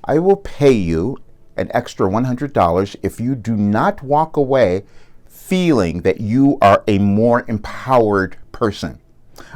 I will pay you an extra $100 if you do not walk away feeling that you are a more empowered person.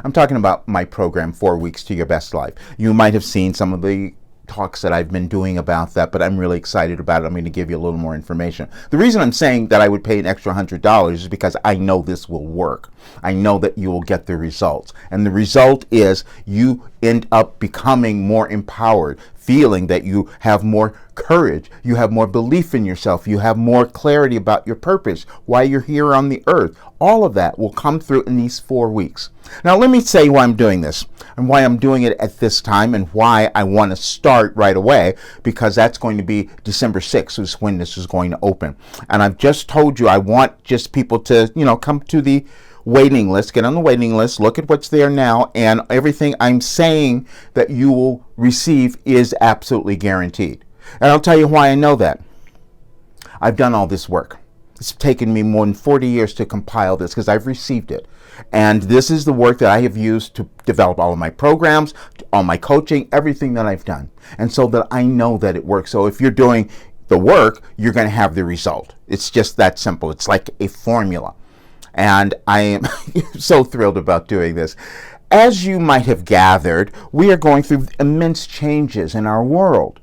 I'm talking about my program, 4 Weeks to Your Best Life. You might have seen some of the talks that I've been doing about that, but I'm really excited about it. I'm going to give you a little more information. The reason I'm saying that I would pay an extra $100 is because I know this will work. I know that you will get the results. And the result is you end up becoming more empowered, feeling that you have more courage, you have more belief in yourself, you have more clarity about your purpose, why you're here on the earth. All of that will come through in these 4 weeks. Now let me say why I'm doing this and why I'm doing it at this time and why I want to start right away, because that's going to be December 6th is when this is going to open. And I've just told you I want just people to, come to the waiting list, get on the waiting list, look at what's there now, and everything I'm saying that you will receive is absolutely guaranteed. And I'll tell you why I know that. I've done all this work. It's taken me more than 40 years to compile this because I've received it. And this is the work that I have used to develop all of my programs, all my coaching, everything that I've done. And so that I know that it works. So if you're doing the work, you're going to have the result. It's just that simple. It's like a formula. And I am so thrilled about doing this. As you might have gathered, we are going through immense changes in our world.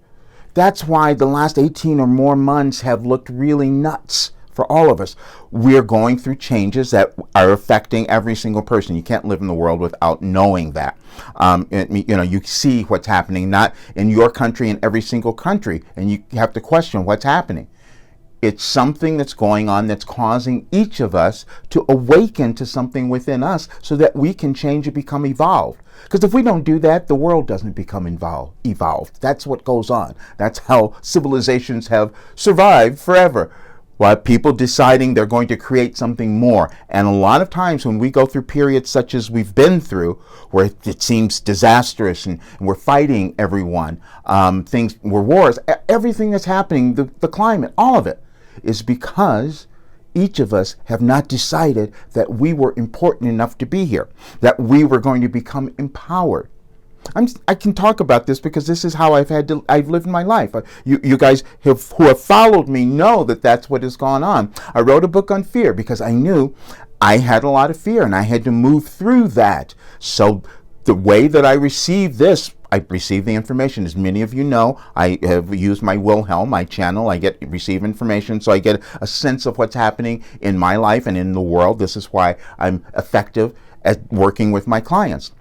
That's why the last 18 or more months have looked really nuts for all of us. We're going through changes that are affecting every single person. You can't live in the world without knowing that. You see what's happening, not in your country, in every single country, and you have to question what's happening. It's something that's going on that's causing each of us to awaken to something within us so that we can change and become evolved. Because if we don't do that, the world doesn't become evolved. That's what goes on. That's how civilizations have survived forever. While people deciding they're going to create something more. And a lot of times when we go through periods such as we've been through, where it seems disastrous and we're fighting everyone, wars, everything that's happening, the climate, all of it, is because each of us have not decided that we were important enough to be here, that we were going to become empowered. I can talk about this because this is how I've lived my life. You guys who have followed me know that that's what has gone on. I wrote a book on fear because I knew I had a lot of fear and I had to move through that. So the way that I received this, I received the information. As many of you know, I have used my Wilhelm, my channel. I receive information, so I get a sense of what's happening in my life and in the world. This is why I'm effective at working with my clients.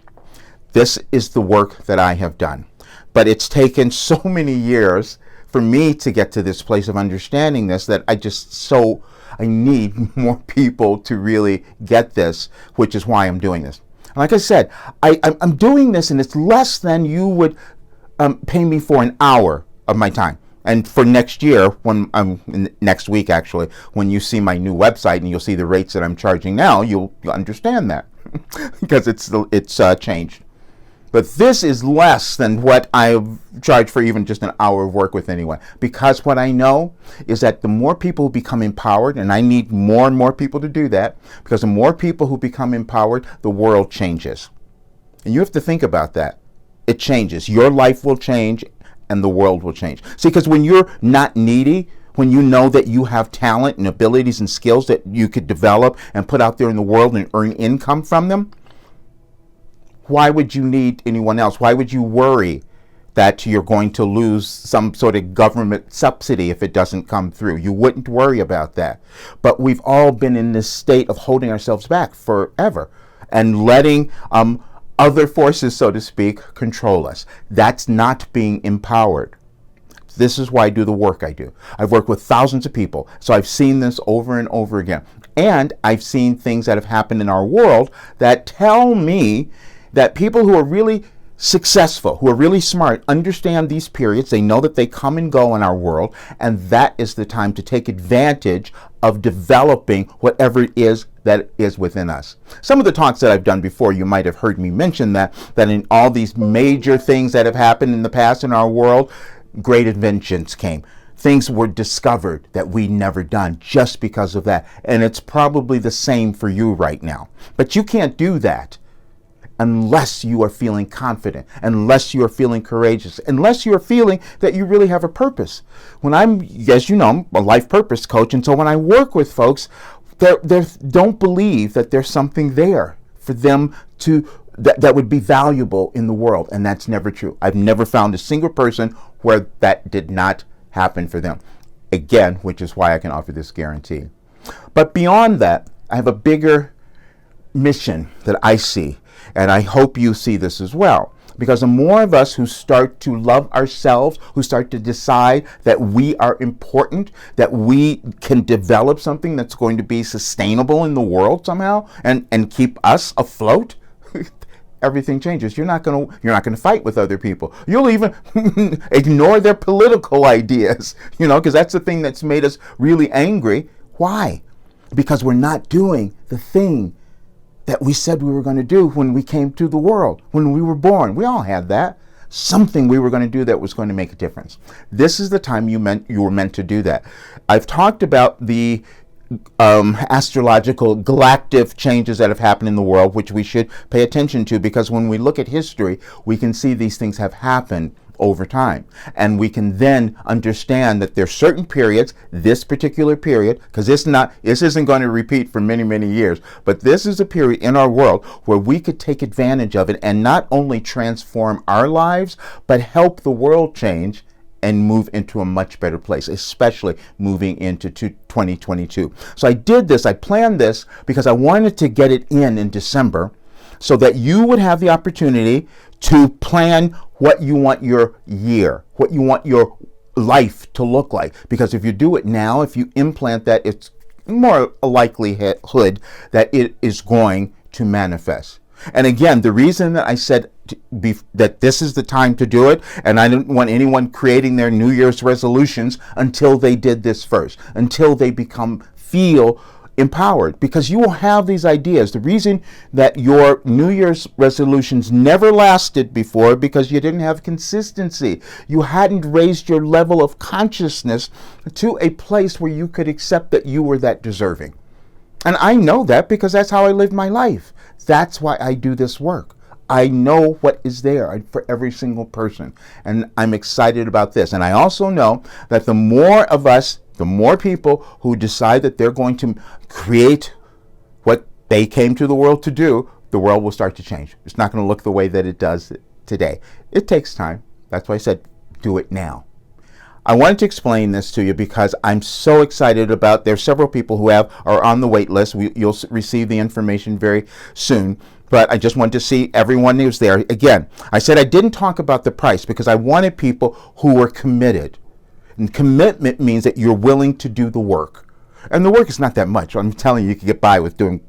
This is the work that I have done. But it's taken so many years for me to get to this place of understanding this that I need more people to really get this, which is why I'm doing this. Like I said, I'm doing this, and it's less than you would pay me for an hour of my time. And for next year, next week actually, when you see my new website and you'll see the rates that I'm charging now, you'll understand that because it's changed. But this is less than what I charge for even just an hour of work with anyone. Because what I know is that the more people become empowered, and I need more and more people to do that, because the more people who become empowered, the world changes. And you have to think about that. It changes. Your life will change and the world will change. See, because when you're not needy, when you know that you have talent and abilities and skills that you could develop and put out there in the world and earn income from them, why would you need anyone else? Why would you worry that you're going to lose some sort of government subsidy if it doesn't come through? You wouldn't worry about that. But we've all been in this state of holding ourselves back forever and letting other forces, so to speak, control us. That's not being empowered. This is why I do the work I do. I've worked with thousands of people, so I've seen this over and over again. And I've seen things that have happened in our world that tell me that people who are really successful, who are really smart, understand these periods. They know that they come and go in our world, and that is the time to take advantage of developing whatever it is that is within us. Some of the talks that I've done before, you might have heard me mention that in all these major things that have happened in the past in our world, great inventions came. Things were discovered that we'd never done just because of that. And it's probably the same for you right now. But you can't do that unless you are feeling confident, unless you are feeling courageous, unless you are feeling that you really have a purpose. When I'm, as you know, I'm a life purpose coach, and so when I work with folks, they don't believe that there's something there for them to that would be valuable in the world, and that's never true. I've never found a single person where that did not happen for them. Again, which is why I can offer this guarantee. But beyond that, I have a bigger mission that I see, and I hope you see this as well. Because the more of us who start to love ourselves, who start to decide that we are important, that we can develop something that's going to be sustainable in the world somehow and keep us afloat, everything changes. You're not going to fight with other people. You'll even ignore their political ideas, because that's the thing that's made us really angry. Why? Because we're not doing the thing that we said we were going to do when we came to the world, when we were born. We all had that. Something we were going to do that was going to make a difference. This is the time you were meant to do that. I've talked about the astrological galactic changes that have happened in the world, which we should pay attention to, because when we look at history, we can see these things have happened over time. And we can then understand that there's certain periods, this particular period, because this isn't going to repeat for many, many years, but this is a period in our world where we could take advantage of it and not only transform our lives, but help the world change and move into a much better place, especially moving into 2022. So I planned this because I wanted to get it in December so that you would have the opportunity to plan what you want your year, what you want your life to look like. Because if you do it now, if you implant that, it's more a likelihood that it is going to manifest. And again, the reason that I said that this is the time to do it, and I didn't want anyone creating their New Year's resolutions until they did this first, until they feel empowered, because you will have these ideas. The reason that your New Year's resolutions never lasted before, because you didn't have consistency. You hadn't raised your level of consciousness to a place where you could accept that you were that deserving. And I know that because that's how I lived my life. That's why I do this work. I know what is there for every single person. And I'm excited about this. And I also know that the more of us, the more people who decide that they're going to create what they came to the world to do, the world will start to change. It's not going to look the way that it does today. It takes time. That's why I said, do it now. I wanted to explain this to you because I'm so excited about, there's several people who are on the wait list. You'll receive the information very soon. But I just wanted to see everyone who's there. Again, I said I didn't talk about the price because I wanted people who were committed. And commitment means that you're willing to do the work. And the work is not that much. I'm telling you, you can get by with doing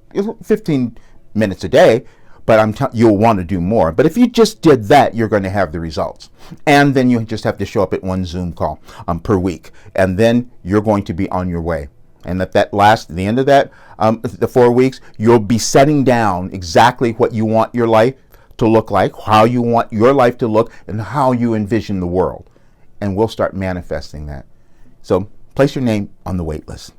15 minutes a day, but you'll want to do more. But if you just did that, you're going to have the results. And then you just have to show up at one Zoom call per week. And then you're going to be on your way. And at the end of that, the 4 weeks, you'll be setting down exactly what you want your life to look like, how you want your life to look, and how you envision the world. And we'll start manifesting that. So place your name on the wait list.